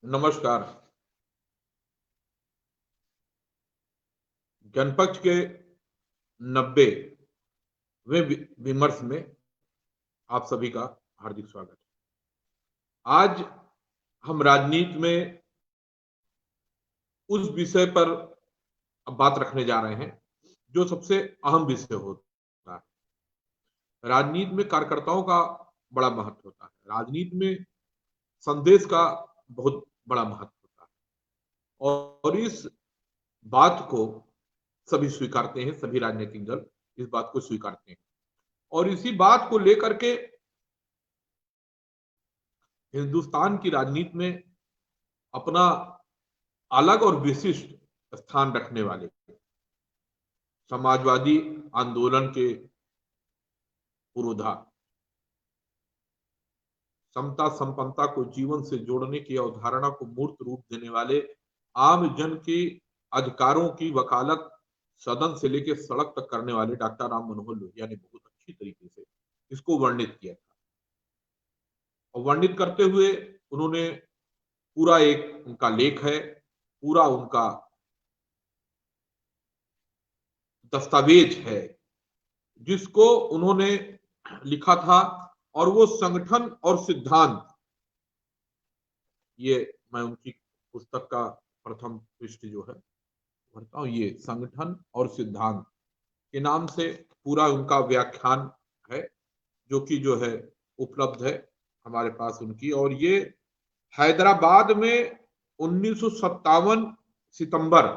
नमस्कार। जनपक्ष के 90वें विमर्श में आप सभी का हार्दिक स्वागत है। आज हम राजनीति में उस विषय पर अब बात रखने जा रहे हैं जो सबसे अहम विषय होता है। राजनीति में कार्यकर्ताओं का बड़ा महत्व होता है। राजनीति में संदेश का बहुत बड़ा महत्व होता है और इस बात को सभी स्वीकारते हैं, सभी राजनीतिक दल इस बात को स्वीकारते हैं और इसी बात को लेकर के हिंदुस्तान की राजनीति में अपना अलग और विशिष्ट स्थान रखने वाले समाजवादी आंदोलन के पुरोधा, समता संपन्नता को जीवन से जोड़ने की अवधारणा को मूर्त रूप देने वाले, आम जन के अधिकारों की वकालत सदन से लेकर सड़क तक करने वाले डॉक्टर राम मनोहर लोहिया ने बहुत अच्छी तरीके से इसको वर्णित किया था। और वर्णित करते हुए उन्होंने पूरा एक उनका लेख है, पूरा उनका दस्तावेज है जिसको उन्होंने लिखा था और वो संगठन और सिद्धांत, ये मैं उनकी पुस्तक का प्रथम पृष्ठ जो है पढ़ता हूँ, ये संगठन और सिद्धांत के नाम से पूरा उनका व्याख्यान है जो कि जो है उपलब्ध है हमारे पास उनकी। और ये हैदराबाद में 1957 सितंबर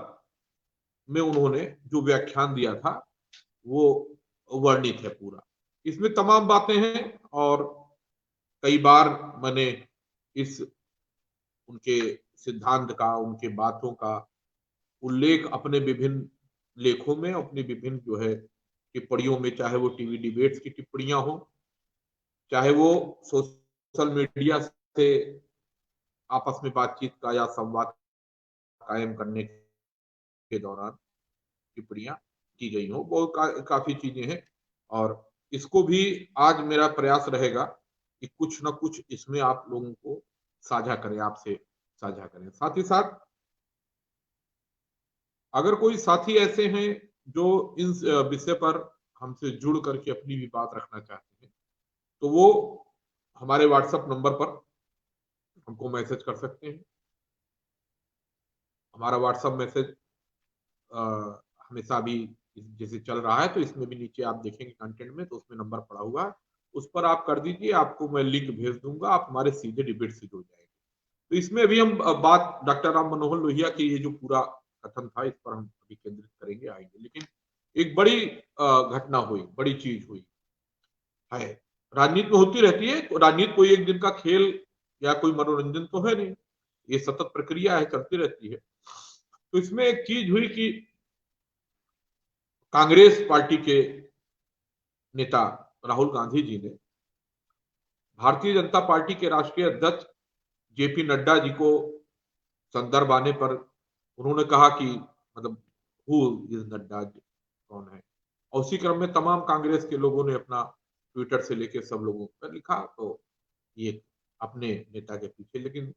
में उन्होंने जो व्याख्यान दिया था वो वर्णित है पूरा। इसमें तमाम बातें हैं और कई बार मैंने इस उनके सिद्धांत का, उनके बातों का उल्लेख अपने विभिन्न लेखों में, अपनी विभिन्न जो है टिप्पणियों में, चाहे वो टीवी डिबेट्स की टिप्पणियां हो, चाहे वो सोशल मीडिया से आपस में बातचीत का या संवाद कायम करने के दौरान टिप्पणियां की गई हो, वो काफी चीजें हैं। और इसको भी आज मेरा प्रयास रहेगा कि कुछ ना कुछ इसमें आप लोगों को साझा करें, आपसे साझा करें। साथ ही साथ अगर कोई साथी ऐसे हैं जो इन विषय पर हमसे जुड़ करके अपनी भी बात रखना चाहते हैं तो वो हमारे व्हाट्सएप नंबर पर हमको मैसेज कर सकते हैं। हमारा व्हाट्सएप मैसेज हमेशा भी जैसे चल रहा है, तो इसमें भी नीचे आप देखेंगे कंटेंट में, तो उसमें नंबर पड़ा हुआ है, उस पर आप कर दीजिए, आपको मैं लिंक भेज दूंगा, आप हमारे सीधे डिबेट से जुड़ जाएंगे। तो इसमें अभी हम बात डॉक्टर राम मनोहर लोहिया की ये जो पूरा कथन था इस पर हम अभी केंद्रित करेंगे, आएंगे। लेकिन एक बड़ी घटना हुई, बड़ी चीज हुई है। राजनीति में होती रहती है, राजनीति कोई एक दिन का खेल या कोई मनोरंजन तो है नहीं, ये सतत प्रक्रिया है, चलती रहती है। तो इसमें एक चीज हुई कि कांग्रेस पार्टी के नेता राहुल गांधी जी ने भारतीय जनता पार्टी के राष्ट्रीय अध्यक्ष जेपी नड्डा जी को संदर्भ आने पर उन्होंने कहा कि मतलब हु इज नड्डा, कौन है। और उसी क्रम में तमाम कांग्रेस के लोगों ने अपना ट्विटर से लेके सब लोगों पर लिखा, तो ये अपने नेता के पीछे। लेकिन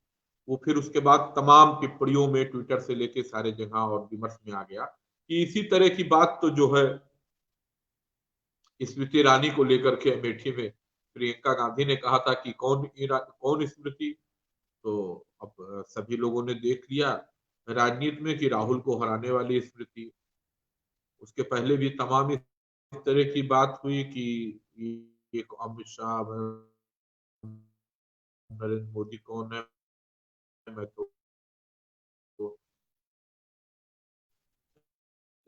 वो फिर उसके बाद तमाम टिप्पणियों में ट्विटर से लेके सारे जगह और विमर्श में आ गया कि इसी तरह की बात तो जो है स्मृति ईरानी को लेकर के अमेठी में प्रियंका गांधी ने कहा था कि कौन स्मृति। तो अब सभी लोगों ने देख लिया राजनीति में कि राहुल को हराने वाली स्मृति। उसके पहले भी तमाम इस तरह की बात हुई कि ये अमित शाह, नरेंद्र मोदी कौन है, मैं तो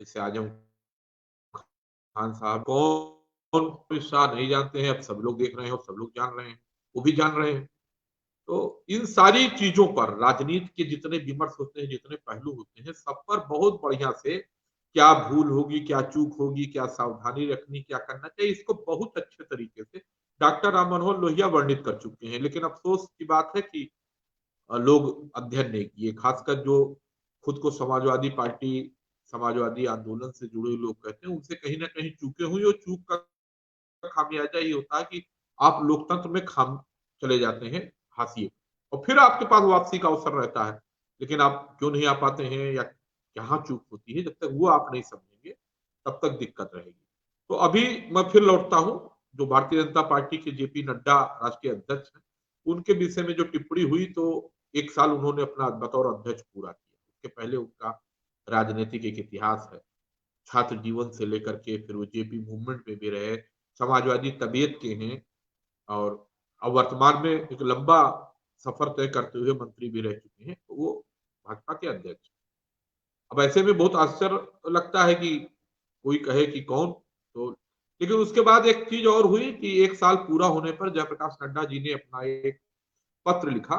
जैसे आजम खान साहब कौन, अमित शाह नहीं जानते हैं, अब सब लोग देख रहे हैं और सब लोग जान रहे हैं, वो भी जान रहे हैं। तो इन सारी चीजों पर राजनीति के जितने विमर्श होते हैं, जितने पहलू होते हैं, सब पर बहुत बढ़िया से क्या भूल होगी, क्या चूक होगी, क्या सावधानी रखनी, क्या करना चाहिए, इसको बहुत अच्छे तरीके से डॉक्टर राम मनोहर लोहिया वर्णित कर चुके हैं। लेकिन अफसोस की बात है कि लोग अध्ययन नहीं किए, खासकर जो खुद को समाजवादी पार्टी, समाजवादी आंदोलन से जुड़े लोग कहते हैं, उनसे कहीं ना कहीं चूके हुई। और चूक का खामियाजा ये होता है कि आप लोकतंत्र में खाम चले जाते हैं हाशिए। और फिर आपके पास वापसी का अवसर रहता है, लेकिन आप क्यों नहीं आ पाते हैं या कहाँ चूक होती है, जब तक वो आप नहीं समझेंगे तब तक दिक्कत रहेगी। तो अभी मैं फिर लौटता हूँ, जो भारतीय जनता पार्टी के जेपी नड्डा राष्ट्रीय अध्यक्ष हैं, उनके विषय में जो टिप्पणी हुई, तो 1 साल उन्होंने अपना बतौर अध्यक्ष पूरा किया। उसके पहले उनका राजनीतिक एक इतिहास है, छात्र जीवन से लेकर के फिर वो जेपी मूवमेंट में भी रहे, समाजवादी तबीयत के हैं, और अब वर्तमान में एक लंबा सफर तय करते हुए मंत्री भी रह चुके हैं, तो वो भाजपा के अध्यक्ष। अब ऐसे में बहुत आश्चर्य लगता है कि कोई कहे कि कौन, तो लेकिन उसके बाद एक चीज और हुई कि 1 साल पूरा होने पर जयप्रकाश नड्डा जी ने अपना एक पत्र लिखा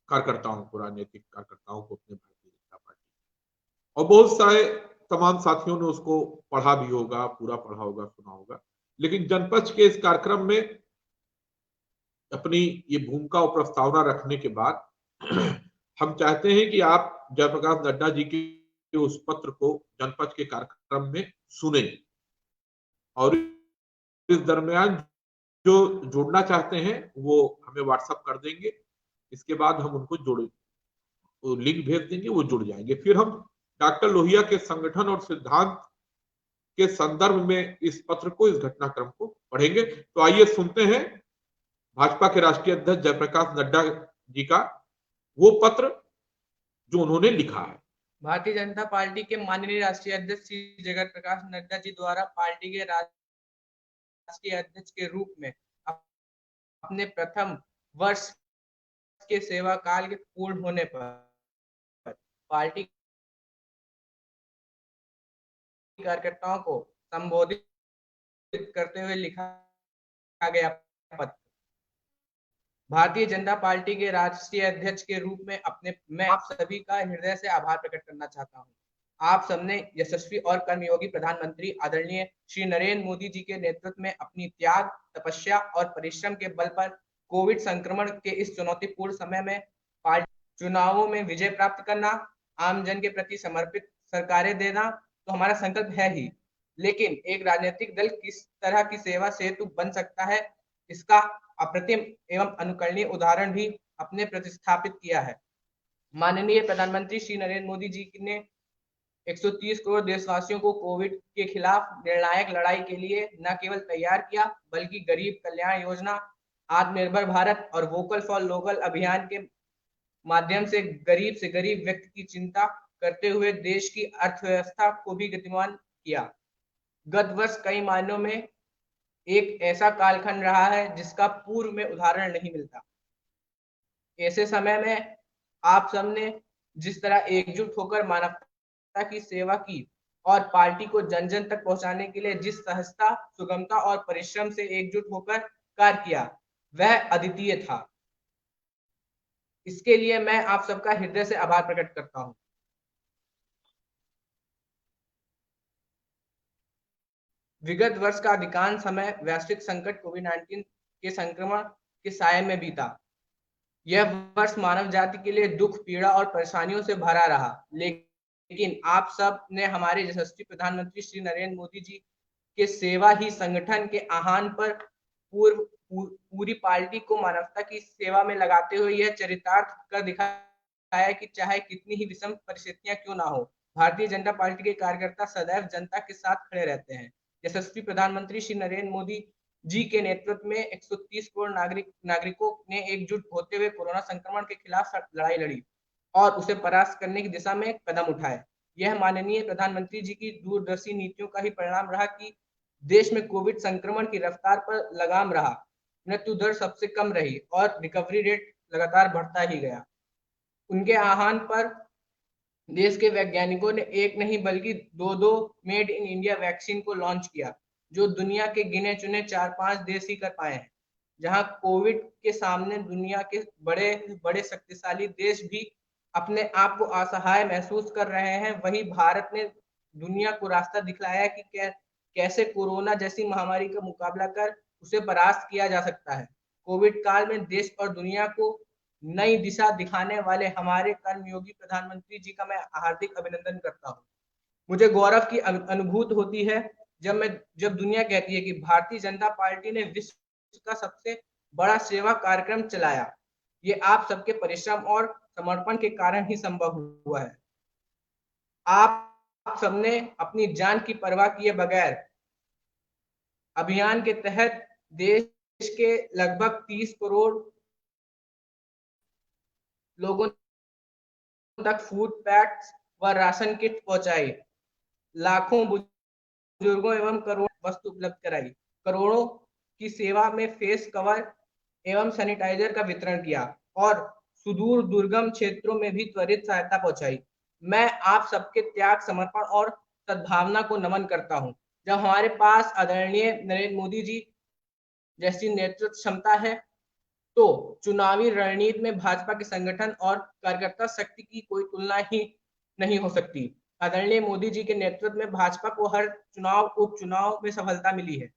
कार्यकर्ताओं को, राजनीतिक कार्यकर्ताओं को अपने भारतीय जनता पार्टी, और बहुत सारे तमाम साथियों ने उसको पढ़ा भी होगा, पूरा पढ़ा होगा, सुना होगा। लेकिन जनपक्ष के इस कार्यक्रम में अपनी ये भूमिका और प्रस्तावना रखने के बाद हम चाहते हैं कि आप जयप्रकाश नड्डा जी के उस पत्र को जनपक्ष के कार्यक्रम में सुने, और इस दरमियान जो जुड़ना चाहते हैं वो हमें व्हाट्सएप कर देंगे। इसके बाद हम उनको लिंक भेज देंगे, वो जुड़ जाएंगे। फिर हम डॉक्टर लोहिया के संगठन और सिद्धांत के संदर्भ में इस पत्र को, इस घटनाक्रम को पढ़ेंगे। तो आइए सुनते हैं भाजपा के राष्ट्रीय अध्यक्ष जयप्रकाश नड्डा जी का वो पत्र जो उन्होंने लिखा है। भारतीय जनता पार्टी के माननीय राष्ट्रीय अध्यक्ष श्री जगत प्रकाश नड्डा जी द्वारा पार्टी के राष्ट्रीय अध्यक्ष के रूप में अपने प्रथम वर्ष के सेवा काल के पूर्ण होने पर पार्टी कार्यकर्ताओं को संबोधित करते हुए लिखा गया पत्र। भारतीय जनता पार्टी के राष्ट्रीय अध्यक्ष के रूप में मैं आप सभी का हृदय से आभार प्रकट करना चाहता हूं। आप सबने यशस्वी और कर्मयोगी प्रधानमंत्री आदरणीय श्री नरेंद्र मोदी जी के नेतृत्व में अपनी त्याग, तपस्या और परिश्रम के बल पर कोविड संक्रमण के इस चुनौतीपूर्ण समय में पार्टी चुनावों में विजय प्राप्त करना, आम जन के प्रति समर्पित सरकारें देना तो हमारा संकल्प है ही, लेकिन एक राजनीतिक दल किस तरह की सेवा सेतु बन सकता है, इसका अप्रतिम एवं अनुकरणीय उदाहरण भी अपने प्रतिस्थापित किया है। माननीय प्रधानमंत्री श्री नरेंद्र मोदी जी ने 130 करोड़ देशवासियों को कोविड के खिलाफ निर्णायक लड़ाई के लिए न केवल तैयार किया, बल्कि गरीब कल्याण योजना, आत्मनिर्भर भारत और वोकल फॉर लोकल अभियान के माध्यम से गरीब व्यक्ति की चिंता करते हुए देश की अर्थव्यवस्था को भी गतिमान किया। गत वर्ष कई मायनों में एक ऐसा कालखंड रहा है जिसका पूर्व में उदाहरण नहीं मिलता। ऐसे समय में आप सबने जिस तरह एकजुट होकर मानवता की सेवा की और पार्टी को जन जन तक पहुंचाने के लिए जिस सहजता, सुगमता और परिश्रम से एकजुट होकर कार्य किया, वह अद्वितीय था। इसके लिए मैं आप सबका हृदय से आभार प्रकट करता हूं। विगत वर्ष का अधिकांश समय वैश्विक संकट कोविड-19 के संक्रमण के साये में बीता। यह वर्ष मानव जाति के लिए दुख, पीड़ा और परेशानियों से भरा रहा, लेकिन आप सब ने हमारे यशस्वी प्रधानमंत्री श्री नरेंद्र मोदी जी के सेवा ही संगठन के आह्वान पर पूरी पार्टी को मानवता की सेवा में लगाते हुए यह चरितार्थ कर दिखाया कि चाहे कितनी ही विषम परिस्थितियां क्यों ना हो, भारतीय जनता पार्टी के कार्यकर्ता सदैव जनता के साथ खड़े रहते हैं। यशस्वी प्रधानमंत्री श्री नरेंद्र मोदी जी के नेतृत्व में 130 करोड़ नागरिकों ने एकजुट होते हुए कोरोना संक्रमण के खिलाफ लड़ाई लड़ी और उसे परास्त करने की दिशा में कदम उठाए। यह माननीय प्रधानमंत्री जी की दूरदर्शी नीतियों का ही परिणाम रहा कि देश में कोविड संक्रमण की रफ्तार पर लगाम रहा, मृत्यु दर सबसे कम रही और रिकवरी रेट लगातार बढ़ता ही गया। उनके आह्वान पर देश के वैज्ञानिकों ने एक नहीं बल्कि दो मेड इन इंडिया वैक्सीन को लॉन्च किया, जो दुनिया के गिने चुने 4-5 देश ही कर पाए हैं। जहां कोविड के सामने दुनिया के बड़े बड़े शक्तिशाली देश भी अपने आप को असहाय महसूस कर रहे हैं, वहीं भारत ने दुनिया को रास्ता दिखलाया कि कैसे कोरोना जैसी महामारी का मुकाबला कर उसे परास्त किया जा सकता है। कोविड काल में देश और दुनिया को नई दिशा दिखाने वाले हमारे कर्मयोगी प्रधानमंत्री जी का मैं हार्दिक अभिनंदन करता हूं। मुझे गौरव की अनुभूति होती है जब दुनिया कहती है कि भारतीय जनता पार्टी ने विश्व का सबसे बड़ा सेवा कार्यक्रम चलाया। ये आप सबके परिश्रम और समर्पण के कारण ही संभव हुआ है। आप सबने अपनी जान की परवाह किए बगैर अभियान के तहत देश के लगभग 30 करोड़ लोगों तक फूड पैक्स व राशन किट पहुंचाई, लाखों बुजुर्गों एवं करोड़ों वस्तु उपलब्ध कराई, करोड़ों की सेवा में फेस कवर एवं सैनिटाइजर का वितरण किया और सुदूर दुर्गम क्षेत्रों में भी त्वरित सहायता पहुंचाई। मैं आप सबके त्याग, समर्पण और सद्भावना को नमन करता हूं। जब हमारे पास आदरणीय नरेंद्र मोदी जी जैसी नेतृत्व क्षमता है, तो चुनावी रणनीति में भाजपा के संगठन और कार्यकर्ता शक्ति की कोई तुलना ही नहीं हो सकती। आदरणीय मोदी जी के नेतृत्व में भाजपा को हर चुनाव, उपचुनाव में सफलता मिली है।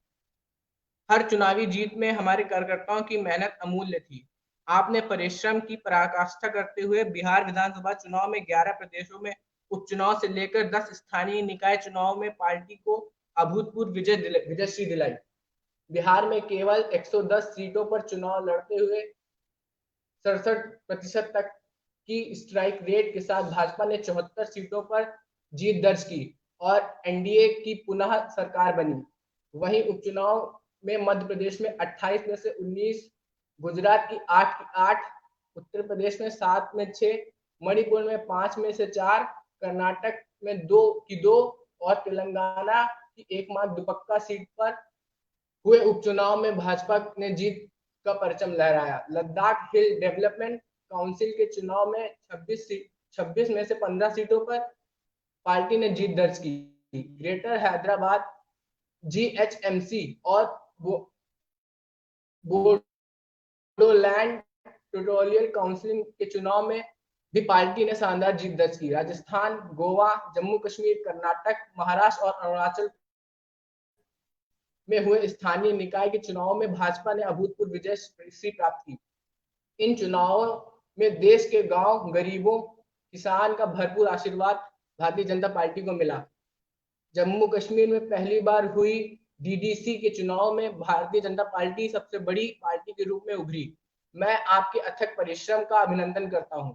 हर चुनावी जीत में हमारे कार्यकर्ताओं की मेहनत अमूल्य थी। आपने परिश्रम की पराकाष्ठा करते हुए बिहार विधानसभा चुनाव में 11 प्रदेशों में उपचुनाव से लेकर 10 स्थानीय निकाय चुनाव में पार्टी को अभूतपूर्व विजयश्री दिलाई। बिहार में केवल 110 सीटों पर चुनाव लड़ते हुए 67% तक की स्ट्राइक रेट के साथ भाजपा ने 74 सीटों पर जीत दर्ज की और एनडीए की पुनः सरकार बनी। वहीं उपचुनाव में मध्य प्रदेश में 28 में से 19, गुजरात की 8 की 8, उत्तर प्रदेश में 7 में 6, मणिपुर में 5 में से 4, कर्नाटक में 2 की 2 और तेलंगाना की एकमात्र दुपक्का सीट पर हुए उपचुनाव में भाजपा ने जीत का परचम लहराया। लद्दाख हिल डेवलपमेंट काउंसिल के चुनाव में 26 में से 15 सीटों पर पार्टी ने जीत दर्ज की। ग्रेटर हैदराबाद जीएचएमसी और बोडोलैंड टेरिटोरियल काउंसिल के चुनाव में भी पार्टी ने शानदार जीत दर्ज की। राजस्थान, गोवा, जम्मू कश्मीर, कर्नाटक, महाराष्ट्र और अरुणाचल में हुए स्थानीय निकाय के चुनावों में भाजपा ने अभूतपूर्व विजय प्राप्त की। इन चुनावों में देश के गांव, गरीबों, किसान का भरपूर आशीर्वाद भारतीय जनता पार्टी को मिला। जम्मू कश्मीर में पहली बार हुई डीडीसी के चुनाव में भारतीय जनता पार्टी सबसे बड़ी पार्टी के रूप में उभरी। मैं आपके अथक परिश्रम का अभिनंदन करता हूं।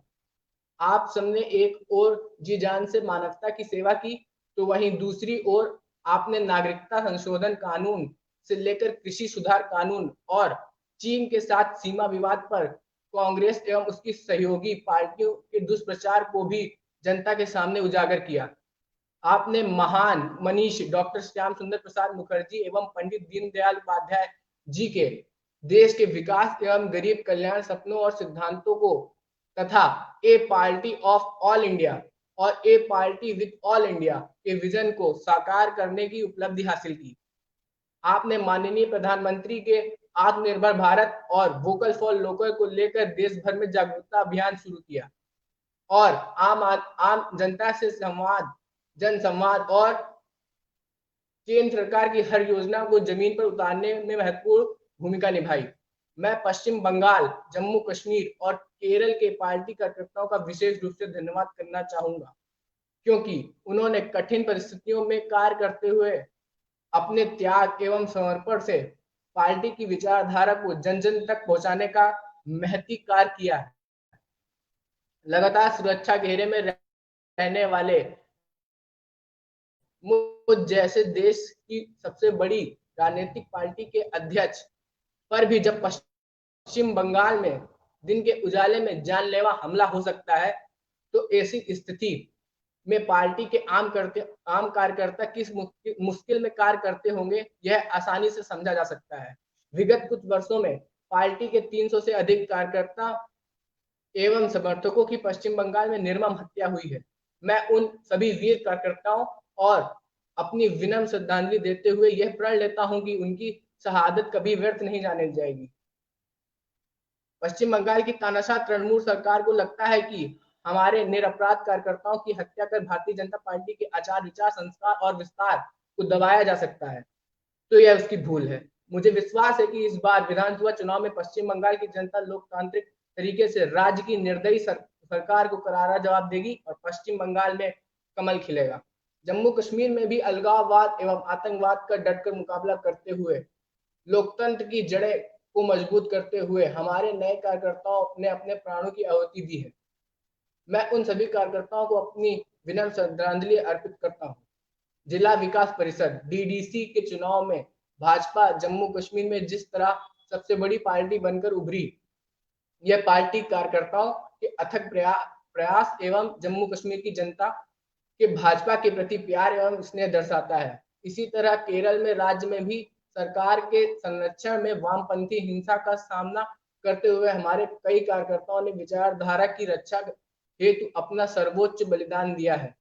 आप सबने एक ओर जी जान से मानवता की सेवा की, तो वहीं दूसरी ओर आपने नागरिकता संशोधन कानून से लेकर कृषि सुधार कानून और चीन के साथ सीमा विवाद पर कांग्रेस एवं उसकी सहयोगी पार्टियों के दुष्प्रचार को भी जनता के सामने उजागर किया। आपने महान मनीषी डॉक्टर श्याम सुंदर प्रसाद मुखर्जी एवं पंडित दीनदयाल उपाध्याय जी के देश के विकास एवं गरीब कल्याण सपनों और सिद्धांतों को तथा ए पार्टी ऑफ ऑल इंडिया और ए पार्टी विद ऑल इंडिया के विजन को साकार करने की उपलब्धि हासिल की। आपने माननीय प्रधानमंत्री के आत्मनिर्भर भारत और वोकल फॉर लोकल को लेकर देश भर में जागरूकता अभियान शुरू किया और आम जनता से जन संवाद और केंद्र सरकार की हर योजना को जमीन पर उतारने में महत्वपूर्ण भूमिका निभाई। मैं पश्चिम बंगाल, जम्मू कश्मीर और केरल के पार्टी कार्यकर्ताओं का विशेष रूप से धन्यवाद करना चाहूंगा, क्योंकि उन्होंने कठिन परिस्थितियों में कार्य करते हुए अपने त्याग एवं समर्पण से पार्टी की विचारधारा को जन जन तक पहुंचाने का महती कार्य किया है। लगातार सुरक्षा घेरे में रहने वाले मुझ जैसे देश की सबसे बड़ी राजनीतिक पार्टी के अध्यक्ष पर भी जब पश्चिम बंगाल में दिन के उजाले में जानलेवा हमला हो सकता है, तो ऐसी स्थिति में पार्टी के आम कार्यकर्ता किस मुश्किल में कार्य करते होंगे, यह आसानी से समझा जा सकता है। विगत कुछ वर्षों में पार्टी के 300 से अधिक कार्यकर्ता एवं समर्थकों की पश्चिम बंगाल में निर्मम हत्या हुई है। मैं उन सभी वीर कार्यकर्ताओं और अपनी विनम्र श्रद्धांजलि देते हुए यह प्रण लेता हूं कि उनकी शहादत कभी व्यर्थ नहीं जाने जाएगी। पश्चिम बंगाल की तानाशाह तृणमूल सरकार को लगता है कि हमारे निरपराध कार्यकर्ताओं की हत्या कर भारतीय जनता पार्टी के आचार विचार, संस्कार और विस्तार को दबाया जा सकता है, तो यह उसकी भूल है। मुझे विश्वास है कि इस बार विधानसभा चुनाव में पश्चिम बंगाल की जनता लोकतांत्रिक तरीके से राज्य की निर्दयी सरकार को करारा जवाब देगी और पश्चिम बंगाल में कमल खिलेगा। जम्मू कश्मीर में भी अलगाववाद एवं आतंकवाद का डटकर मुकाबला करते हुए लोकतंत्र की जड़ें को मजबूत करते हुए हमारे नए कार्यकर्ताओं ने अपने प्राणों की आहुति दी है। मैं उन सभी कार्यकर्ताओं को अपनी विनम्र श्रद्धांजलि अर्पित करता हूँ। जिला विकास परिषद डीडीसी के चुनाव में भाजपा जम्मू कश्मीर में जिस तरह सबसे बड़ी पार्टी बनकर उभरी, यह पार्टी कार्यकर्ताओं के अथक प्रयास एवं जम्मू कश्मीर की जनता के भाजपा के प्रति प्यार एवं स्नेह दर्शाता है। इसी तरह केरल में राज्य में भी सरकार के संरक्षण में वामपंथी हिंसा का सामना करते हुए हमारे कई कार्यकर्ताओं ने विचारधारा की रक्षा हेतु अपना सर्वोच्च बलिदान दिया है।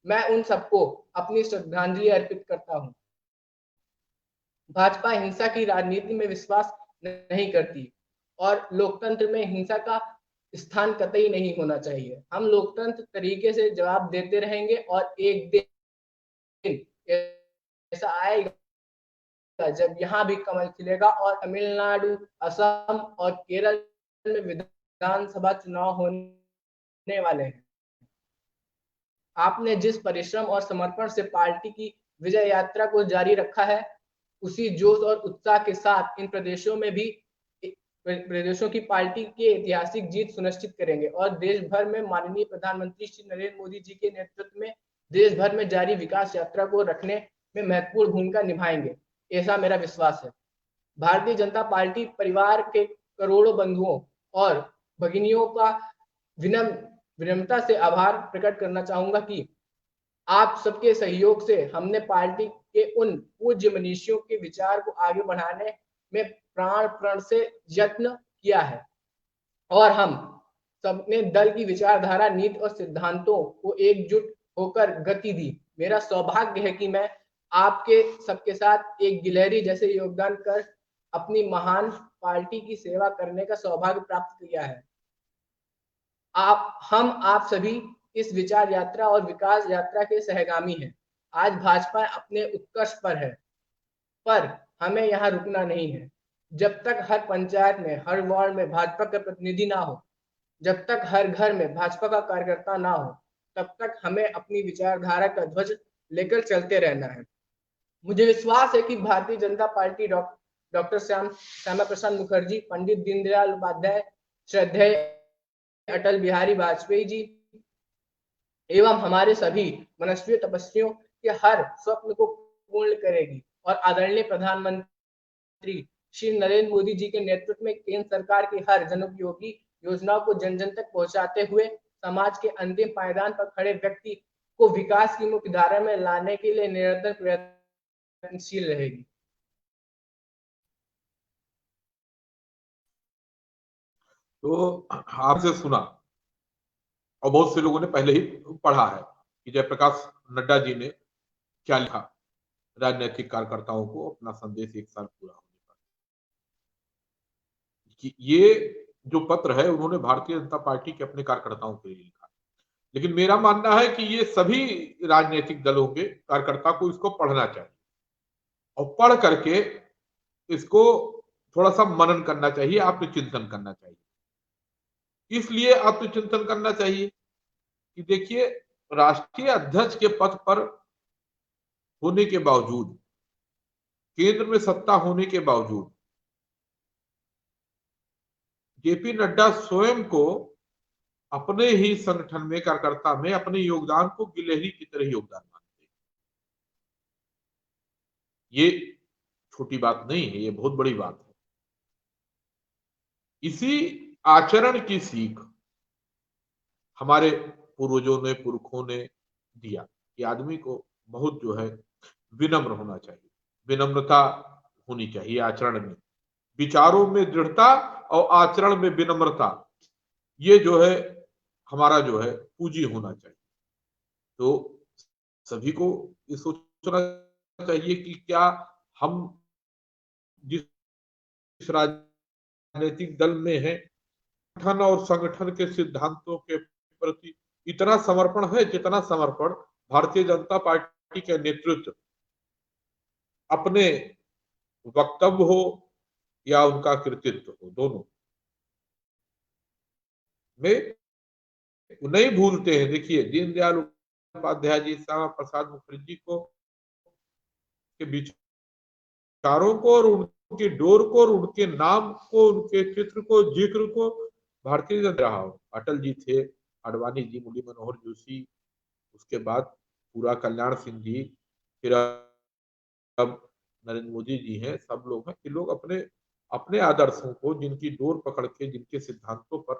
मैं उन सबको अपनी श्रद्धांजलि अर्पित करता हूँ। भाजपा हिंसा की राजनीति में विश्वास नहीं करती और लोकतंत्र में हिंसा का स्थान कतई नहीं होना चाहिए। हम लोकतंत्र तरीके से जवाब देते रहेंगे और एक दिन ऐसा आएगा जब यहाँ भी कमल खिलेगा और तमिलनाडु, असम और केरल में विधानसभा चुनाव होने वाले हैं। आपने जिस परिश्रम और समर्पण से पार्टी की विजय यात्रा को जारी रखा है, उसी जोश और उत्साह के साथ इन प्रदेशों की पार्टी के ऐतिहासिक जीत सुनिश्चित करेंगे और देश भर में माननीय प्रधानमंत्री श्री नरेंद्र मोदी जी के नेतृत्व में देश भर में जारी विकास यात्रा को रखने में महत्वपूर्ण भूमिका निभाएंगे, ऐसा मेरा विश्वास है। भारतीय जनता पार्टी परिवार के करोड़ों बंधुओं और भगिनियों का विनम्रता से आभार प्रकट करना चाहूंगा कि आप सबके सहयोग से हमने पार्टी के उन पूज्य मनीषियों के विचार को आगे बढ़ाने में प्राण से यत्न किया है और हम सबने दल की विचारधारा, नीति और सिद्धांतों को एकजुट होकर गति दी। मेरा सौभाग्य है कि मैं आपके सबके साथ एक गिलहरी जैसे योगदान कर अपनी महान पार्टी की सेवा करने का सौभाग्य प्राप्त किया है। आप सभी इस विचार यात्रा और विकास यात्रा के सहगामी हैं। आज भाजपा अपने उत्कर्ष पर है, पर हमें यहाँ रुकना नहीं है। जब तक हर पंचायत में, हर वार्ड में भाजपा का प्रतिनिधि ना हो, जब तक हर घर में भाजपा का कार्यकर्ता ना हो, तब तक हमें अपनी विचारधारा का ध्वज लेकर चलते रहना है। मुझे विश्वास है कि भारतीय जनता पार्टी डॉक्टर श्यामा प्रसाद मुखर्जी, पंडित दीनदयाल उपाध्याय, श्रद्धेय अटल बिहारी वाजपेयी जी एवं हमारे सभी मनस्वी तपस्वियों के हर स्वप्न को पूर्ण करेगी और आदरणीय प्रधानमंत्री श्री नरेंद्र मोदी जी के नेतृत्व में केंद्र सरकार की हर जनोपयोगी योजनाओं को जन जन तक पहुंचाते हुए समाज के अंतिम पायदान पर खड़े व्यक्ति को विकास की मुख्य धारा में लाने के लिए निरंतर प्रयत्नशील रहेगी। तो आपसे सुना और बहुत से लोगों ने पहले ही पढ़ा है कि जयप्रकाश नड्डा जी ने क्या लिखा राजनीतिक कार्यकर्ताओं को अपना संदेश 1 साल पूरा होने पर। कि ये जो पत्र है उन्होंने भारतीय जनता पार्टी के अपने कार्यकर्ताओं के लिए लिखा, लेकिन मेरा मानना है कि ये सभी राजनीतिक दलों के कार्यकर्ता को इसको पढ़ना चाहिए और पढ़ करके इसको थोड़ा सा मनन करना चाहिए, आत्मचिंतन करना चाहिए। इसलिए आत्मचिंतन करना चाहिए कि देखिए, राष्ट्रीय अध्यक्ष के पद पर होने के बावजूद, केंद्र में सत्ता होने के बावजूद जेपी नड्डा स्वयं को अपने ही संगठन में, कार्यकर्ता में अपने योगदान को गिलहरी की तरह योगदान मानते हैं। ये छोटी बात नहीं है, ये बहुत बड़ी बात है। इसी आचरण की सीख हमारे पूर्वजों ने, पुरखों ने दिया कि आदमी को बहुत जो है विनम्र होना चाहिए, विनम्रता होनी चाहिए आचरण में, विचारों में दृढ़ता और आचरण में विनम्रता, ये जो है हमारा जो है पूंजी होना चाहिए। तो सभी को ये सोचना चाहिए कि क्या हम जिस राजनीतिक दल में हैं, संगठन और संगठन के सिद्धांतों के प्रति इतना समर्पण है जितना समर्पण भारतीय जनता पार्टी के नेतृत्व अपने वक्तव्य हो या उनका कृतित्व हो, दोनों में नहीं भूलते हैं। देखिए, दीनदयाल उपाध्याय जी, श्यामा प्रसाद मुखर्जी को के विचारों को और उनकी डोर को और उनके नाम को, उनके चित्र को, जिक्र को भारतीय जनता रहा हो। अटल जी थे, आडवाणी जी, मुरली मनोहर जोशी, उसके बाद पूरा कल्याण सिंह जी, फिर अब नरेंद्र मोदी जी हैं, सब लोग हैं कि लोग अपने अपने आदर्शों को, जिनकी डोर पकड़ के, जिनके सिद्धांतों पर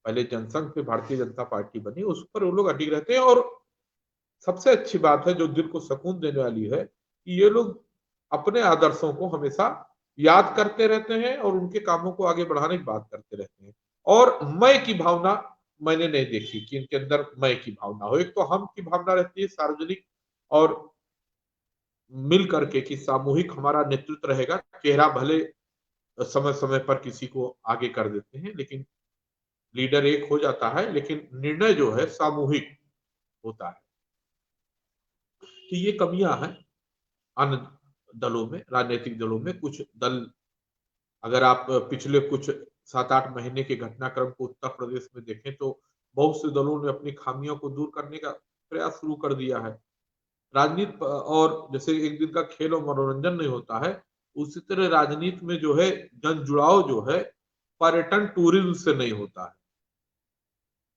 पहले जनसंघ पे भारतीय जनता पार्टी बनी, उस पर वो लोग अडिग रहते हैं। और सबसे अच्छी बात है जो दिल को सुकून देने वाली है कि ये लोग अपने आदर्शों को हमेशा याद करते रहते हैं और उनके कामों को आगे बढ़ाने की बात करते रहते हैं। और मैं की भावना मैंने नहीं देखी कि इनके अंदर मैं की भावना हो। एक तो हम की भावना रहती है सार्वजनिक और मिल करके कि सामूहिक हमारा नेतृत्व रहेगा। चेहरा भले समय समय पर किसी को आगे कर देते हैं, लेकिन लीडर एक हो जाता है, लेकिन निर्णय जो है सामूहिक होता है। तो ये कमियां हैं अन्य दलों में, राजनीतिक दलों में। कुछ दल, अगर आप पिछले कुछ 7-8 महीने के घटनाक्रम को उत्तर प्रदेश में देखें तो बहुत से दलों ने अपनी खामियों को दूर करने का प्रयास शुरू कर दिया है। राजनीति और जैसे एक दिन का खेल और मनोरंजन नहीं होता है, उसी तरह राजनीति में जो है जन जुड़ाव जो है पर्यटन टूरिज्म से नहीं होता है।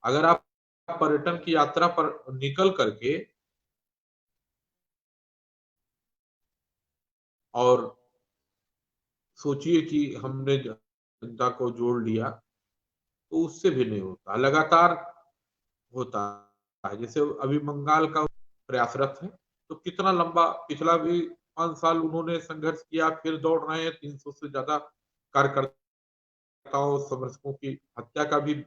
अगर आप पर्यटन की यात्रा पर निकल करके और सोचिए कि हमने जनता को जोड़ लिया, तो उससे भी नहीं होता, लगातार होता है। जैसे अभी बंगाल का प्रयासरत है, तो कितना लंबा, पिछला भी 5 साल उन्होंने संघर्ष किया, फिर दौड़ रहे हैं। 300 से ज्यादा कार्यकर्ताओं, समर्थकों की हत्या का भी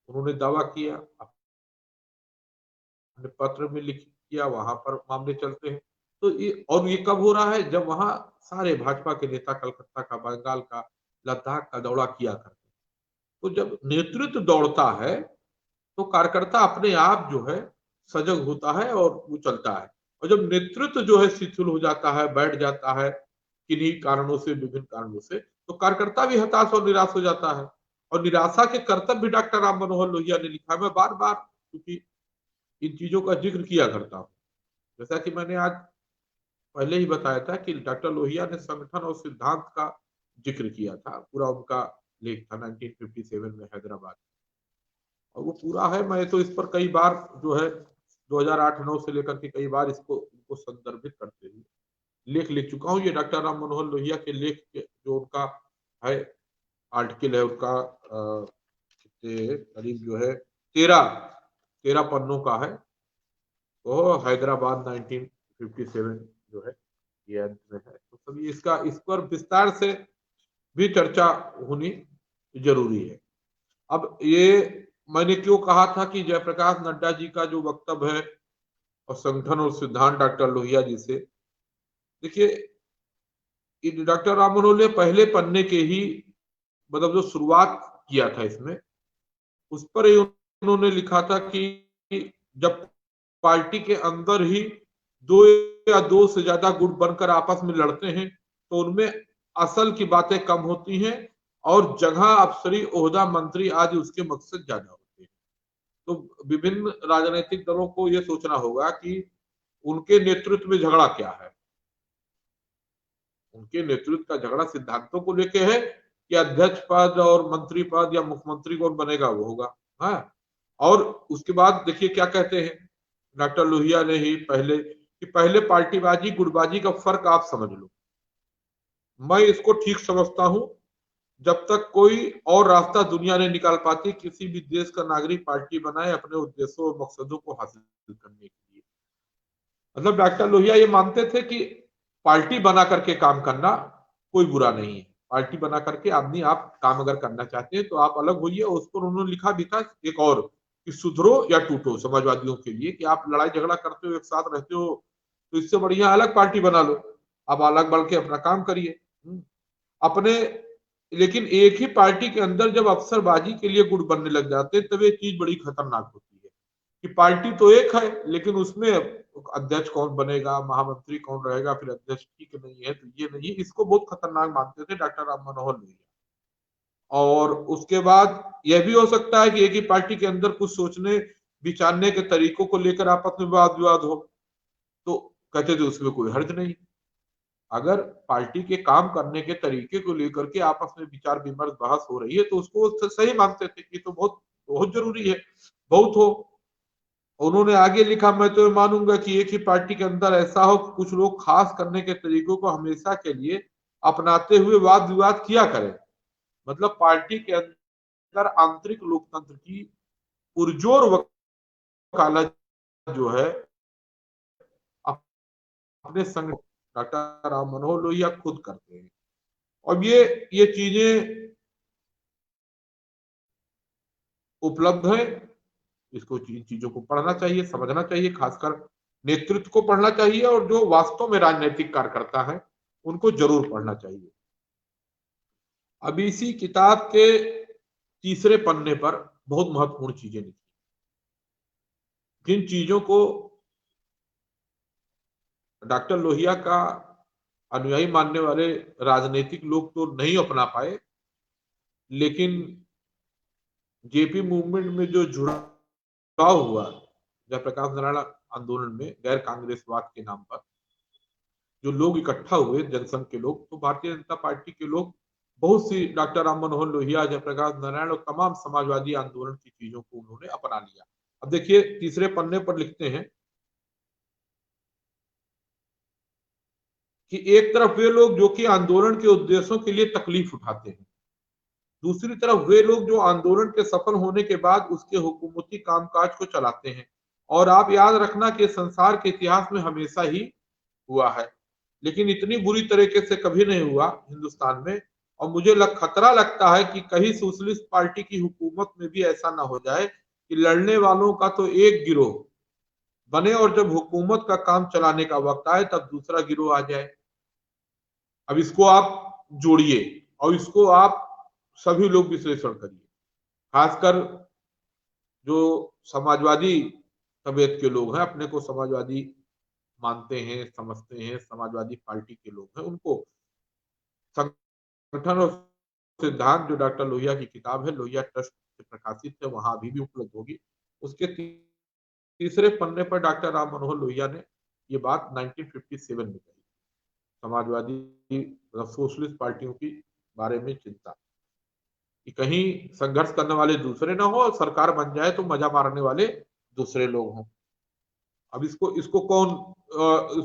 उन्होंने दावा किया, अपने पत्र में लिख किया, वहां पर मामले चलते हैं। तो ये कब हो रहा है? जब वहां सारे भाजपा के नेता कलकत्ता का, बंगाल का, लद्दाख का दौरा किया करते। तो जब नेतृत्व दौड़ता है तो कार्यकर्ता अपने आप जो है सजग होता है और वो चलता है। और जब नेतृत्व जो है शिथिल हो जाता है, बैठ जाता है किन्हीं कारणों से, विभिन्न कारणों से, तो कार्यकर्ता भी हताश और निराश हो जाता है। और निराशा के करतब भी डॉक्टर राम मनोहर लोहिया ने लिखा। मैं बार बार क्योंकि इन चीजों का जिक्र किया करता हूँ, जैसा कि मैंने आज पहले ही बताया था कि डॉक्टर लोहिया ने संगठन और सिद्धांत का जिक्र किया था। पूरा उनका लेख था 1957 में हैदराबाद, और वो पूरा है। मैं तो इस पर कई बार जो है 2008-9 से लेकर के कई बार इनको संदर्भित करते हुए लेख लिख चुका हूँ। ये डॉक्टर राम मनोहर लोहिया के लेख के जो उनका है आर्टिकल है, उनका करीब जो है 13 पन्नों का है। तो हैदराबाद 1957 जो है ये अंत में है। तो सभी इस पर विस्तार से भी चर्चा होनी जरूरी है। अब ये मैंने क्यों कहा था कि जयप्रकाश नड्डा जी का जो वक्तव्य है और संगठन और सिद्धांत डॉक्टर लोहिया जी से, देखिए डॉक्टर राम मनोहर ने पहले पन्ने के ही मतलब जो शुरुआत किया था इसमें, उस पर ही उन्होंने लिखा था कि जब पार्टी के अंदर ही 2 या 2 से ज्यादा गुट बनकर आपस में लड़ते हैं तो उनमें असल की बातें कम होती हैं और जगह, अफसरी, ओहदा, मंत्री आदि उसके मकसद ज्यादा होते हैं। तो विभिन्न राजनीतिक दलों को यह सोचना होगा कि उनके नेतृत्व में झगड़ा क्या है। उनके नेतृत्व का झगड़ा सिद्धांतों को लेके है कि अध्यक्ष पद और मंत्री पद या मुख्यमंत्री कौन बनेगा वो होगा। हाँ, और उसके बाद देखिए क्या कहते हैं डॉक्टर लोहिया ने ही पहले पार्टीबाजी गुटबाजी का फर्क आप समझ लो। मैं इसको ठीक समझता हूं जब तक कोई और रास्ता दुनिया नहीं निकाल पाती किसी भी देश का नागरिक पार्टी बनाए अपने उद्देश्यों और मकसदों को हासिल करने के लिए। मतलब डॉक्टर लोहिया ये मानते थे कि पार्टी बना करके काम करना कोई बुरा नहीं है। पार्टी बना करके आदमी आप काम अगर करना चाहते हैं तो आप अलग होइए। उस पर उन्होंने लिखा भी था एक और कि सुधरो या टूटो, समाजवादियों के लिए, कि आप लड़ाई झगड़ा करते हो, एक साथ रहते हो, तो इससे बढ़िया अलग पार्टी बना लो, आप अलग बढ़ के अपना काम करिए अपने। लेकिन एक ही पार्टी के अंदर जब अफसरबाजी के लिए गुट बनने लग जाते हैं तब ये चीज बड़ी खतरनाक होती है कि पार्टी तो एक है लेकिन उसमें अध्यक्ष कौन बनेगा, महामंत्री कौन रहेगा, फिर अध्यक्ष ठीक नहीं है तो ये नहीं। इसको बहुत खतरनाक मानते थे डॉक्टर राम मनोहर लोहिया। और उसके बाद यह भी हो सकता है कि एक ही पार्टी के अंदर कुछ सोचने विचारने के तरीकों को लेकर आपस में वाद विवाद हो, तो कहते थे उसमें कोई हर्ज नहीं। अगर पार्टी के काम करने के तरीके को लेकर के आपस में विचार विमर्श बहस हो रही है तो उसको सही मानते थे कि तो बहुत बहुत जरूरी है, बहुत हो। उन्होंने आगे लिखा, मैं तो मानूंगा कि एक ही पार्टी के अंदर ऐसा हो कि कुछ लोग खास करने के तरीकों को हमेशा के लिए अपनाते हुए वाद विवाद किया करें। मतलब पार्टी के अंदर आंतरिक लोकतंत्र की पुरजोर वकालत जो है अपने संग डॉक्टर राम मनोहर लोहिया खुद करते हैं। और ये चीजें उपलब्ध है, इसको इन चीजों को पढ़ना चाहिए, समझना चाहिए, खासकर नेतृत्व को पढ़ना चाहिए और जो वास्तव में राजनीतिक कार्यकर्ता है उनको जरूर पढ़ना चाहिए। अब इसी किताब के तीसरे पन्ने पर बहुत महत्वपूर्ण चीजें लिखी, जिन चीजों को डॉक्टर लोहिया का अनुयायी मानने वाले राजनीतिक लोग तो नहीं अपना पाए, लेकिन जेपी मूवमेंट में जो जुड़ाव हुआ जयप्रकाश नारायण आंदोलन में गैर कांग्रेसवाद के नाम पर जो लोग इकट्ठा हुए, जनसंघ के लोग, तो भारतीय जनता पार्टी के लोग बहुत सी डॉक्टर राम मनोहर लोहिया, जयप्रकाश नारायण और तमाम समाजवादी आंदोलन की चीजों को उन्होंने अपना लिया। अब देखिए तीसरे पन्ने पर लिखते हैं कि एक तरफ वे लोग जो कि आंदोलन के उद्देश्यों के लिए तकलीफ उठाते हैं, दूसरी तरफ वे लोग जो आंदोलन के सफल होने के बाद उसके हुकूमती कामकाज को चलाते हैं। और आप याद रखना कि संसार के इतिहास में हमेशा ही हुआ है, लेकिन इतनी बुरी तरीके से कभी नहीं हुआ हिंदुस्तान में। और मुझे खतरा लगता है कि कहीं सोशलिस्ट पार्टी की हुकूमत में भी ऐसा ना हो जाए कि लड़ने वालों का तो एक गिरोह बने और जब हुकूमत का काम चलाने का वक्त आए तब दूसरा गिरोह आ जाए। अब इसको आप जोड़िए और इसको आप सभी लोग विश्लेषण करिए, खासकर जो समाजवादी तबीयत के लोग हैं, अपने को समाजवादी मानते हैं, समझते हैं, समाजवादी पार्टी के लोग हैं, उनको संगठन और सिद्धांत जो डॉक्टर लोहिया की किताब है, लोहिया ट्रस्ट से प्रकाशित है, वहां अभी भी उपलब्ध होगी। उसके तीसरे पन्ने पर डॉक्टर राम मनोहर लोहिया ने ये बात 1957 में कही, समाजवादी सोशलिस्ट पार्टियों की बारे में चिंता कि कहीं संघर्ष करने वाले दूसरे ना हो और सरकार बन जाए तो मजा मारने वाले दूसरे लोग हों। अब इसको कौन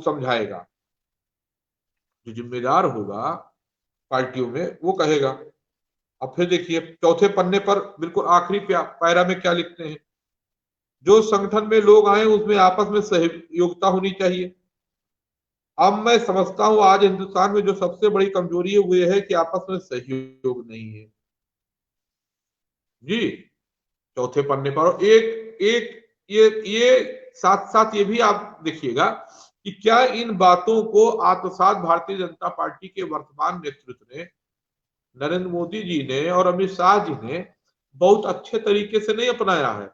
समझाएगा? जो जिम्मेदार होगा पार्टियों में वो कहेगा। अब फिर देखिए चौथे पन्ने पर बिल्कुल आखिरी पैरा में क्या लिखते हैं, जो संगठन में लोग आए उसमें आपस में सहयोगिता होनी चाहिए। अब मैं समझता हूं आज हिंदुस्तान में जो सबसे बड़ी कमजोरी है वो ये है कि आपस में सहयोग नहीं है जी। चौथे पन्ने पर एक एक ये साथ साथ ये भी आप देखिएगा कि क्या इन बातों को आत्मसात भारतीय जनता पार्टी के वर्तमान नेतृत्व ने, नरेंद्र मोदी जी ने और अमित शाह जी ने बहुत अच्छे तरीके से नहीं अपनाया है?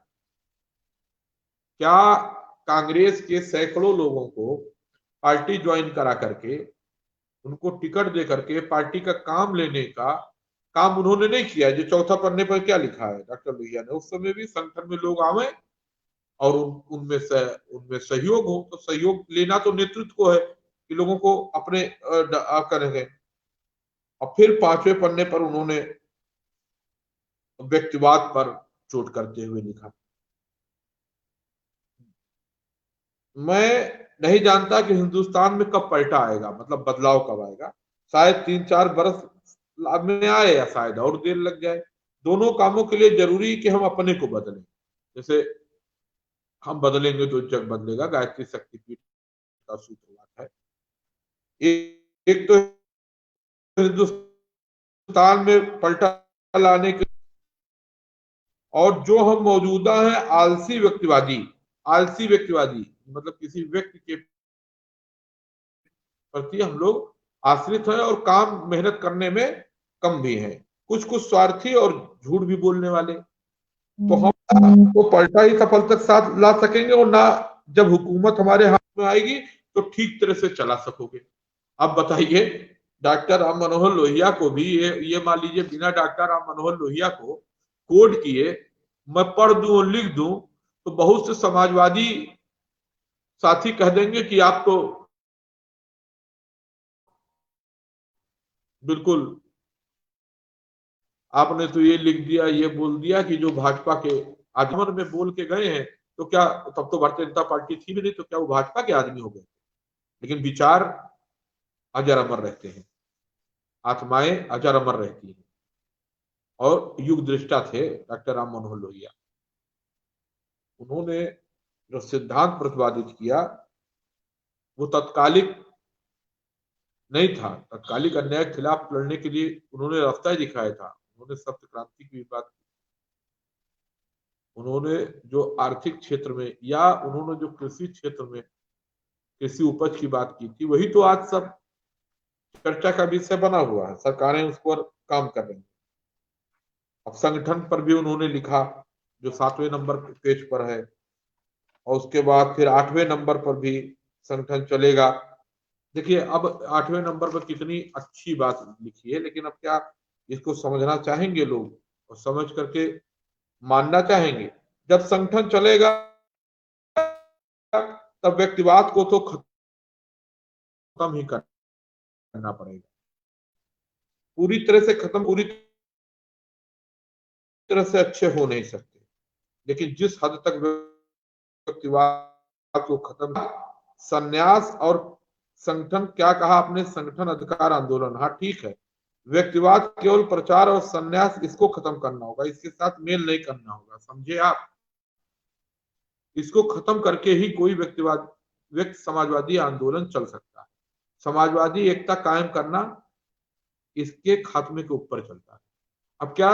क्या कांग्रेस के सैकड़ों लोगों को पार्टी ज्वाइन करा करके उनको टिकट दे करके पार्टी का काम लेने का काम उन्होंने नहीं किया? जो चौथा पन्ने पर क्या लिखा है डॉक्टर लोहिया ने, उस समय भी संगठन में लोग आवे और उनमें सहयोग हो, तो सहयोग लेना तो नेतृत्व को है कि लोगों को अपने करेंगे। और फिर पांचवें पन्ने पर उन्होंने व्यक्तिवाद पर चोट करते हुए लिखा, मैं नहीं जानता कि हिंदुस्तान में कब पलटा आएगा, मतलब बदलाव कब आएगा। शायद 3-4 बरस में आए या शायद और देर लग जाए। दोनों कामों के लिए जरूरी कि हम अपने को बदलें। जैसे हम बदलेंगे तो जग बदलेगा, गायत्री शक्तिपीठ का सूत्रवाद है। एक तो हिंदुस्तान में पलटा लाने के, और जो हम मौजूदा है आलसी व्यक्तिवादी मतलब किसी व्यक्ति के प्रति हम लोग आश्रित हैं और काम मेहनत करने में कम भी हैं, कुछ स्वार्थी और झूठ भी बोलने वाले। तो हम वो पलटा ही सफलता के साथ ला सकेंगे और ना जब हुकूमत हमारे हाथ में आएगी तो ठीक तरह से चला सकोगे। अब बताइए डॉक्टर राम मनोहर लोहिया को भी ये मान लीजिए बिना डॉक्टर राम मनोहर लोहिया को कोड किए मैं पढ़ दूं और लिख दूं तो बहुत से समाजवादी साथी कह देंगे कि आप तो बिल्कुल, आपने तो ये लिख दिया, ये बोल दिया कि जो भाजपा के आगमन में बोल के गए हैं, तो क्या तब तो भारतीय जनता पार्टी थी भी नहीं, तो क्या वो भाजपा के आदमी हो गए? लेकिन विचार अजर अमर रहते हैं, आत्माएं अजर अमर रहती हैं। और युग दृष्टा थे डॉक्टर राम मनोहर लोहिया। उन्होंने जो सिद्धांत प्रतिपादित किया वो तत्कालिक नहीं था, तत्कालिक अन्याय के खिलाफ लड़ने के लिए उन्होंने रास्ता ही दिखाया था। उन्होंने सप्त क्रांति की बात की, उन्होंने जो आर्थिक क्षेत्र में या उन्होंने जो कृषि क्षेत्र में कृषि उपज की बात की थी, वही तो आज सब चर्चा का विषय बना हुआ है। सरकारें उस पर काम कर रही हैं। अब संगठन पर भी उन्होंने लिखा, जो 7वें नंबर पेज पर है, और उसके बाद फिर 8वें नंबर पर भी संगठन चलेगा। देखिए, अब 8वें नंबर पर कितनी अच्छी बात लिखी है, लेकिन अब क्या इसको समझना चाहेंगे लोग और समझ करके मानना चाहेंगे? जब संगठन चलेगा तब व्यक्तिवाद को तो खत्म ही करना पड़ेगा, पूरी तरह से खत्म, पूरी तरह से अच्छे हो नहीं सकते, लेकिन जिस हद तक व्यक्तिवाद को खत्म, संन्यास और संगठन, क्या कहा आपने, संगठन अधिकार आंदोलन, हाँ ठीक है, व्यक्तिवाद केवल प्रचार और संन्यास, इसको खत्म करना होगा, इसके साथ मेल नहीं करना होगा, समझे आप? इसको खत्म करके ही कोई व्यक्ति समाजवादी आंदोलन चल सकता है। समाजवादी एकता कायम करना इसके खात्मे के ऊपर चलता है। अब क्या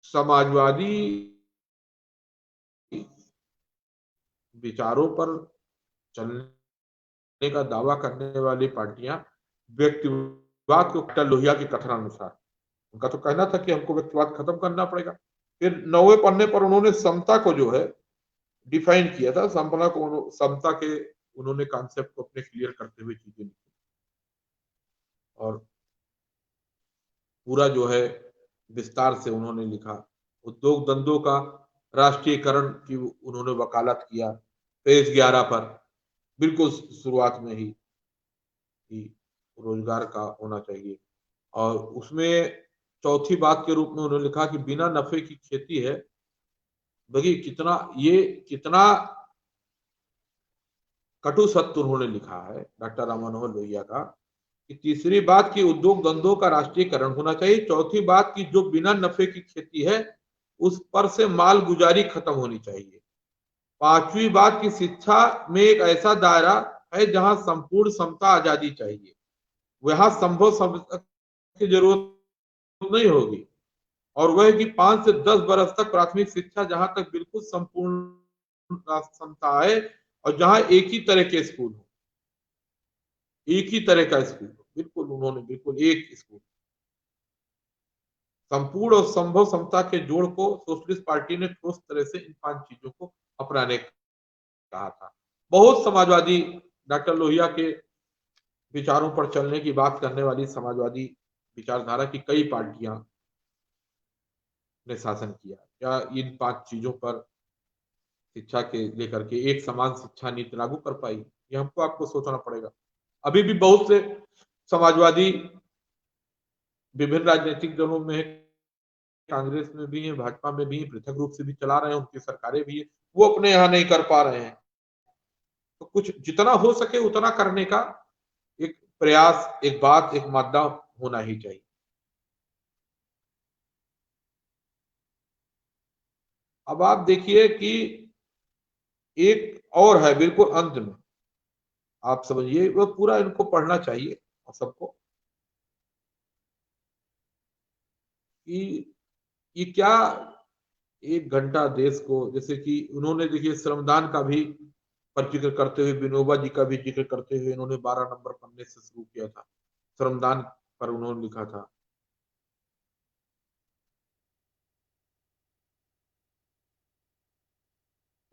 समाजवादी विचारों पर चलने का दावा करने वाली पार्टियां व्यक्तिवाद को डॉक्टर लोहिया के कथनानुसार, उनका तो कहना था कि हमको व्यक्तिवाद खत्म करना पड़ेगा। फिर 9वें पन्ने पर उन्होंने समता को जो है डिफाइन किया था, समता के उन्होंने कॉन्सेप्ट को अपने क्लियर करते हुए चीजें लिखी, और पूरा जो है विस्तार से उन्होंने लिखा। उद्योग धंधों का राष्ट्रीयकरण की उन्होंने वकालत किया पेज 11 पर, बिल्कुल शुरुआत में ही कि रोजगार का होना चाहिए। और उसमें चौथी बात के रूप में उन्होंने लिखा कि बिना नफे की खेती है। देखिए कितना कटु सत्य उन्होंने लिखा है डॉक्टर राम मनोहर लोहिया का, कि तीसरी बात की उद्योग धंधों का राष्ट्रीयकरण होना चाहिए, चौथी बात की जो बिना नफे की खेती है उस पर से माल गुजारी खत्म होनी चाहिए, पांचवी बात की शिक्षा में एक ऐसा दायरा है जहां संपूर्ण समता आजादी चाहिए, वहां संभव की जरूरत नहीं होगी, और वह कि 5 से 10 बरस तक प्राथमिक शिक्षा, जहां तक बिल्कुल संपूर्ण समता है, और जहां एक ही तरह के स्कूल हो, एक ही तरह का स्कूल हो, बिल्कुल उन्होंने बिल्कुल एक स्कूल, संपूर्ण और संभव समता के जोड़ को सोशलिस्ट पार्टी ने ठोस तरह से इन 5 चीजों को अपनाने कहा था। बहुत समाजवादी डॉक्टर लोहिया के विचारों पर चलने की बात करने वाली समाजवादी विचारधारा की कई पार्टियां ने शासन किया, क्या इन 5 चीजों पर शिक्षा के लेकर के एक समान शिक्षा नीति लागू कर पाई? ये हमको आपको सोचना पड़ेगा। अभी भी बहुत से समाजवादी विभिन्न राजनीतिक दलों में, कांग्रेस में भी है, भाजपा में भी, पृथक रूप से भी चला रहे हैं, उनकी सरकारें भी है, वो अपने यहाँ नहीं कर पा रहे हैं। तो कुछ जितना हो सके उतना करने का एक प्रयास, एक बात, एक मादा होना ही चाहिए। अब आप देखिए कि एक और है बिल्कुल अंत में, आप समझिए, वो पूरा इनको पढ़ना चाहिए और सबको, कि ये क्या 1 घंटा देश को, जैसे कि उन्होंने देखिए श्रमदान का भी पर जिक्र करते हुए, विनोबा जी का भी जिक्र करते हुए इन्होंने 12 नंबर पन्ने से शुरू किया था, श्रमदान पर उन्होंने लिखा था।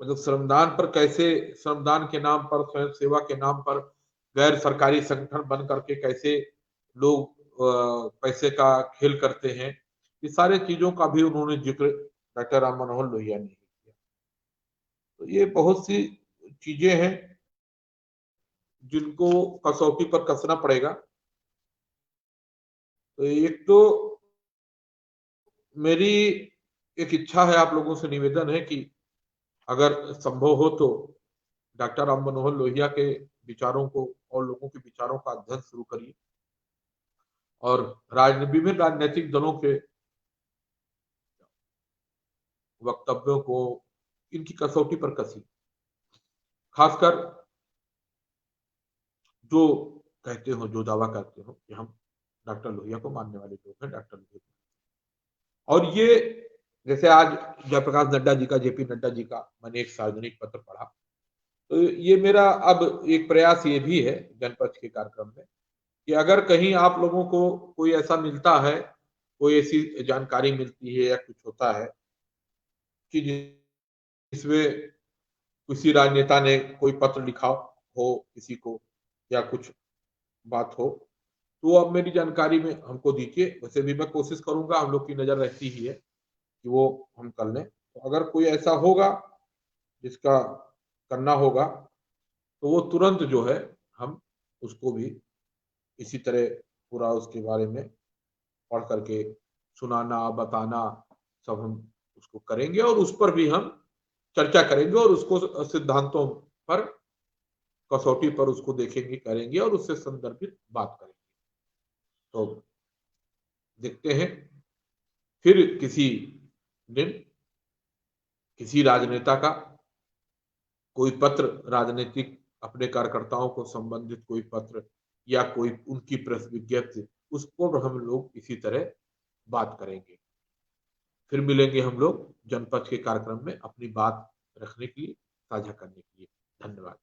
मतलब श्रमदान पर कैसे, श्रमदान के नाम पर, स्वयं सेवा के नाम पर गैर सरकारी संगठन बन करके कैसे लोग पैसे का खेल करते हैं, ये सारे चीजों का भी उन्होंने जिक्र डॉक्टर राम मनोहर लोहिया ने किया। तो ये बहुत सी चीजें हैं जिनको कसौटी पर कसना पड़ेगा, एक तो मेरी एक इच्छा है, आप लोगों से निवेदन है कि अगर संभव हो तो डॉक्टर राम मनोहर लोहिया के विचारों को और लोगों के विचारों का अध्ययन शुरू करिए और विभिन्न राजनीतिक दलों के वक्तव्यों को इनकी कसौटी पर कसी, खासकर जो कहते हो, जो दावा करते हो कि हम डॉक्टर लोहिया को मानने वाले लोग हैं, डॉक्टर लोहिया। और ये जैसे आज जयप्रकाश नड्डा जी का, जेपी नड्डा जी का मैंने एक सार्वजनिक पत्र पढ़ा, तो ये मेरा अब एक प्रयास ये भी है जनपथ के कार्यक्रम में कि अगर कहीं आप लोगों को कोई ऐसा मिलता है, कोई ऐसी जानकारी मिलती है या कुछ होता है कि जिसमें किसी राजनेता ने कोई पत्र लिखा हो किसी को या कुछ बात हो, तो अब मेरी जानकारी में हमको दीजिए। वैसे भी मैं कोशिश करूंगा, हम लोग की नजर रहती ही है कि वो हम कर लें। तो अगर कोई ऐसा होगा जिसका करना होगा तो वो तुरंत जो है हम उसको भी इसी तरह पूरा उसके बारे में पढ़ करके सुनाना, बताना, सब हम उसको करेंगे और उस पर भी हम चर्चा करेंगे और उसको सिद्धांतों पर, कसौटी पर उसको देखेंगे, करेंगे और उससे संदर्भित बात करेंगे। तो देखते हैं फिर किसी दिन किसी राजनेता का कोई पत्र, राजनीतिक अपने कार्यकर्ताओं को संबंधित कोई पत्र या कोई उनकी प्रेस विज्ञप्ति, उसको हम लोग इसी तरह बात करेंगे। फिर मिलेंगे हम लोग जनपथ के कार्यक्रम में अपनी बात रखने के लिए, साझा करने के लिए। धन्यवाद।